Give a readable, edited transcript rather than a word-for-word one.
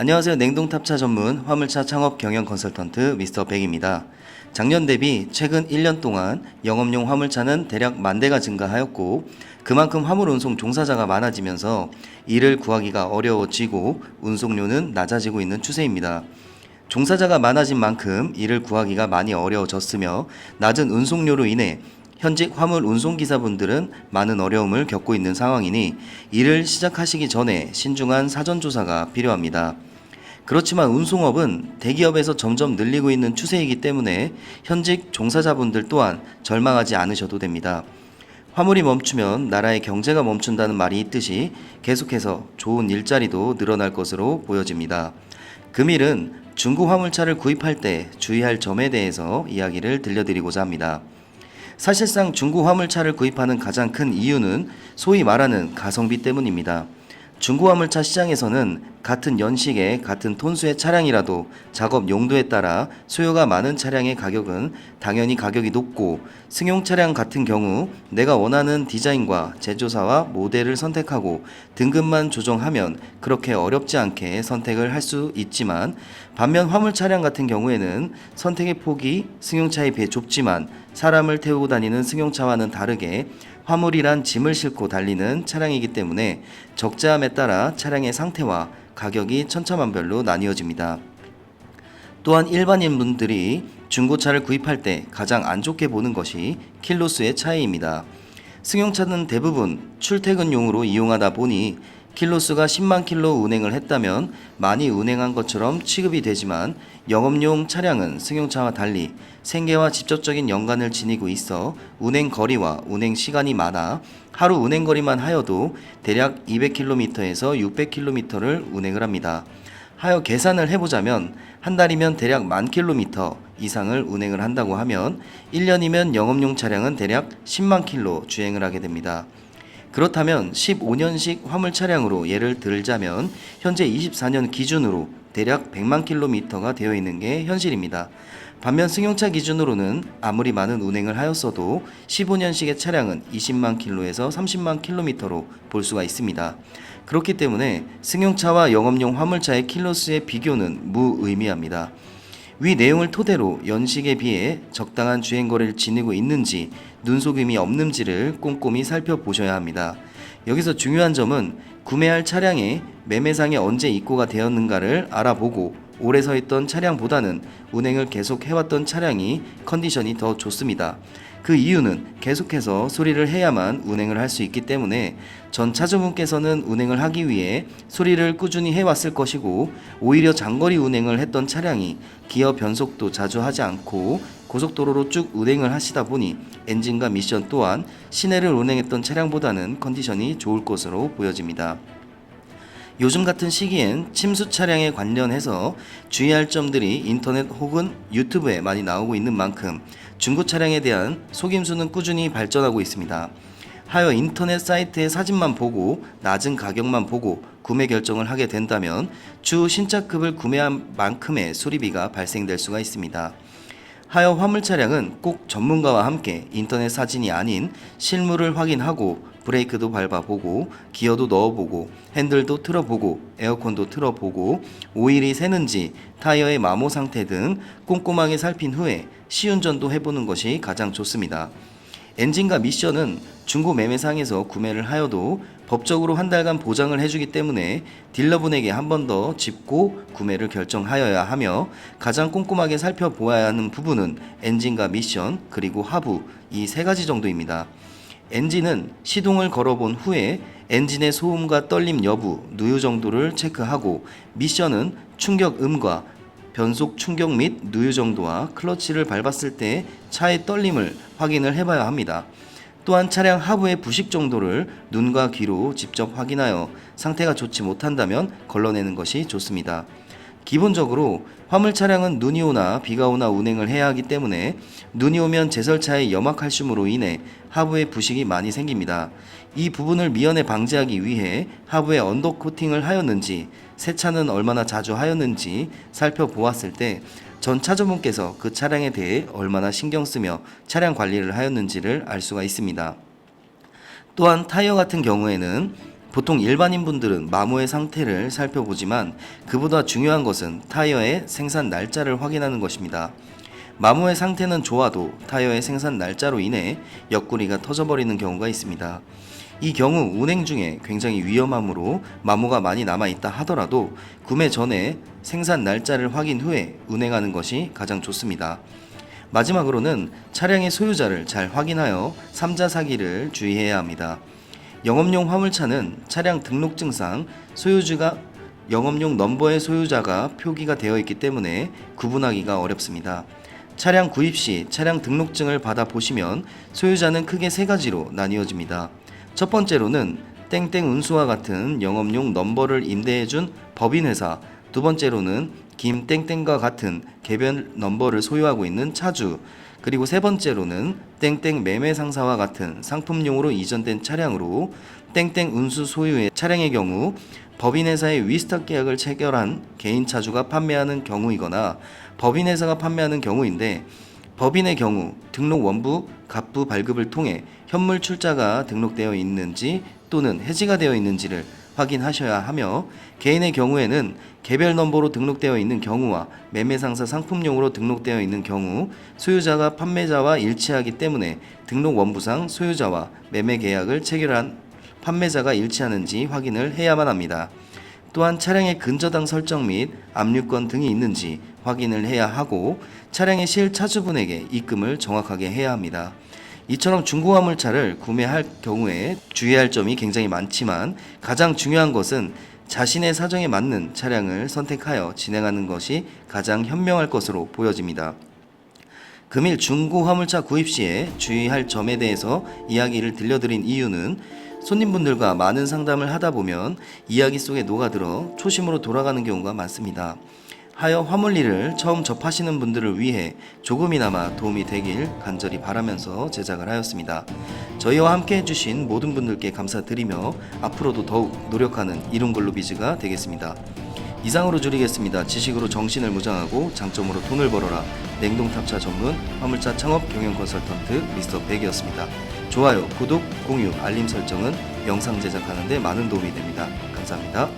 안녕하세요. 냉동탑차 전문 화물차 창업 경영 컨설턴트 미스터 백입니다. 작년 대비 최근 1년 동안 영업용 화물차는 대략 10,000대가 증가하였고 그만큼 화물 운송 종사자가 많아지면서 일을 구하기가 어려워지고 운송료는 낮아지고 있는 추세입니다. 종사자가 많아진 만큼 일을 구하기가 많이 어려워졌으며 낮은 운송료로 인해 현직 화물 운송기사분들은 많은 어려움을 겪고 있는 상황이니 일을 시작하시기 전에 신중한 사전조사가 필요합니다. 그렇지만 운송업은 대기업에서 점점 늘리고 있는 추세이기 때문에 현직 종사자분들 또한 절망하지 않으셔도 됩니다. 화물이 멈추면 나라의 경제가 멈춘다는 말이 있듯이 계속해서 좋은 일자리도 늘어날 것으로 보여집니다. 금일은 중고 화물차를 구입할 때 주의할 점에 대해서 이야기를 들려드리고자 합니다. 사실상 중고 화물차를 구입하는 가장 큰 이유는 소위 말하는 가성비 때문입니다. 중고 화물차 시장에서는 같은 연식의 같은 톤수의 차량이라도 작업 용도에 따라 수요가 많은 차량의 가격은 당연히 가격이 높고 승용 차량 같은 경우 내가 원하는 디자인과 제조사와 모델을 선택하고 등급만 조정하면 그렇게 어렵지 않게 선택을 할 수 있지만 반면 화물 차량 같은 경우에는 선택의 폭이 승용차에 비해 좁지만 사람을 태우고 다니는 승용차와는 다르게 화물이란 짐을 싣고 달리는 차량이기 때문에 적재함에 따라 차량의 상태와 가격이 천차만별로 나뉘어집니다. 또한 일반인분들이 중고차를 구입할 때 가장 안 좋게 보는 것이 킬로수의 차이입니다. 승용차는 대부분 출퇴근용으로 이용하다 보니 킬로수가 10만 킬로 운행을 했다면 많이 운행한 것처럼 취급이 되지만 영업용 차량은 승용차와 달리 생계와 직접적인 연관을 지니고 있어 운행 거리와 운행 시간이 많아 하루 운행 거리만 하여도 대략 200km에서 600km를 운행을 합니다. 하여 계산을 해보자면 한 달이면 대략 10,000km 이상을 운행을 한다고 하면 1년이면 영업용 차량은 대략 10만 킬로 주행을 하게 됩니다. 그렇다면 15년식 화물 차량으로 예를 들자면 현재 24년 기준으로 대략 100만 킬로미터가 되어 있는 게 현실입니다. 반면 승용차 기준으로는 아무리 많은 운행을 하였어도 15년식의 차량은 20만 킬로에서 30만 킬로미터로 볼 수가 있습니다. 그렇기 때문에 승용차와 영업용 화물차의 킬로수의 비교는 무의미합니다. 위 내용을 토대로 연식에 비해 적당한 주행거리를 지니고 있는지 눈속임이 없는지를 꼼꼼히 살펴보셔야 합니다. 여기서 중요한 점은 구매할 차량의 매매상에 언제 입고가 되었는가를 알아보고 오래 서 있던 차량보다는 운행을 계속 해왔던 차량이 컨디션이 더 좋습니다. 그 이유는 계속해서 수리를 해야만 운행을 할 수 있기 때문에 전 차주분께서는 운행을 하기 위해 수리를 꾸준히 해왔을 것이고 오히려 장거리 운행을 했던 차량이 기어 변속도 자주 하지 않고 고속도로로 쭉 운행을 하시다 보니 엔진과 미션 또한 시내를 운행했던 차량보다는 컨디션이 좋을 것으로 보여집니다. 요즘 같은 시기엔 침수 차량에 관련해서 주의할 점들이 인터넷 혹은 유튜브에 많이 나오고 있는 만큼 중고 차량에 대한 속임수는 꾸준히 발전하고 있습니다. 하여 인터넷 사이트의 사진만 보고 낮은 가격만 보고 구매 결정을 하게 된다면 주 신차급을 구매한 만큼의 수리비가 발생될 수가 있습니다. 하여 화물 차량은 꼭 전문가와 함께 인터넷 사진이 아닌 실물을 확인하고 브레이크도 밟아보고 기어도 넣어보고 핸들도 틀어보고 에어컨도 틀어보고 오일이 새는지 타이어의 마모 상태 등 꼼꼼하게 살핀 후에 시운전도 해보는 것이 가장 좋습니다. 엔진과 미션은 중고 매매상에서 구매를 하여도 법적으로 한 달간 보장을 해주기 때문에 딜러분에게 한 번 더 짚고 구매를 결정하여야 하며 가장 꼼꼼하게 살펴보아야 하는 부분은 엔진과 미션 그리고 하부 이 세 가지 정도입니다. 엔진은 시동을 걸어본 후에 엔진의 소음과 떨림 여부, 누유 정도를 체크하고 미션은 충격음과 변속 충격 및 누유 정도와 클러치를 밟았을 때 차의 떨림을 확인을 해봐야 합니다. 또한 차량 하부의 부식 정도를 눈과 귀로 직접 확인하여 상태가 좋지 못한다면 걸러내는 것이 좋습니다. 기본적으로 화물 차량은 눈이 오나 비가 오나 운행을 해야 하기 때문에 눈이 오면 제설차의 염화칼슘으로 인해 하부에 부식이 많이 생깁니다. 이 부분을 미연에 방지하기 위해 하부에 언더코팅을 하였는지 세차는 얼마나 자주 하였는지 살펴보았을 때 전 차주분께서 그 차량에 대해 얼마나 신경 쓰며 차량 관리를 하였는지를 알 수가 있습니다. 또한 타이어 같은 경우에는 보통 일반인분들은 마모의 상태를 살펴보지만 그보다 중요한 것은 타이어의 생산 날짜를 확인하는 것입니다. 마모의 상태는 좋아도 타이어의 생산 날짜로 인해 옆구리가 터져버리는 경우가 있습니다. 이 경우 운행 중에 굉장히 위험하므로 마모가 많이 남아있다 하더라도 구매 전에 생산 날짜를 확인 후에 운행하는 것이 가장 좋습니다. 마지막으로는 차량의 소유자를 잘 확인하여 3자 사기를 주의해야 합니다. 영업용 화물차는 차량 등록증상 소유주가 영업용 넘버의 소유자가 표기가 되어 있기 때문에 구분하기가 어렵습니다. 차량 구입 시 차량 등록증을 받아 보시면 소유자는 크게 3가지로 나뉘어집니다. 첫 번째로는 땡땡 운수와 같은 영업용 넘버를 임대해준 법인회사, 두 번째로는 김땡땡과 같은 개별 넘버를 소유하고 있는 차주, 그리고 세 번째로는 땡땡 매매상사와 같은 상품용으로 이전된 차량으로 땡땡 운수 소유의 차량의 경우 법인회사의 위스탁 계약을 체결한 개인 차주가 판매하는 경우이거나 법인회사가 판매하는 경우인데, 법인의 경우 등록 원부, 갑부 발급을 통해 현물 출자가 등록되어 있는지 또는 해지가 되어 있는지를 확인하셔야 하며, 개인의 경우에는 개별 넘버로 등록되어 있는 경우와 매매상사 상품용으로 등록되어 있는 경우 소유자가 판매자와 일치하기 때문에 등록 원부상 소유자와 매매 계약을 체결한 판매자가 일치하는지 확인을 해야만 합니다. 또한 차량의 근저당 설정 및 압류권 등이 있는지 확인을 해야 하고 차량의 실차주분에게 입금을 정확하게 해야 합니다. 이처럼 중고화물차를 구매할 경우에 주의할 점이 굉장히 많지만 가장 중요한 것은 자신의 사정에 맞는 차량을 선택하여 진행하는 것이 가장 현명할 것으로 보여집니다. 금일 중고화물차 구입 시에 주의할 점에 대해서 이야기를 들려드린 이유는 손님분들과 많은 상담을 하다 보면 이야기 속에 녹아들어 초심으로 돌아가는 경우가 많습니다. 하여 화물일을 처음 접하시는 분들을 위해 조금이나마 도움이 되길 간절히 바라면서 제작을 하였습니다. 저희와 함께 해주신 모든 분들께 감사드리며 앞으로도 더욱 노력하는 이룬글로비즈가 되겠습니다. 이상으로 줄이겠습니다. 지식으로 정신을 무장하고 장점으로 돈을 벌어라. 냉동탑차 전문 화물차 창업 경영 컨설턴트 미스터 백이었습니다. 좋아요, 구독, 공유, 알림 설정은 영상 제작하는 데 많은 도움이 됩니다. 감사합니다.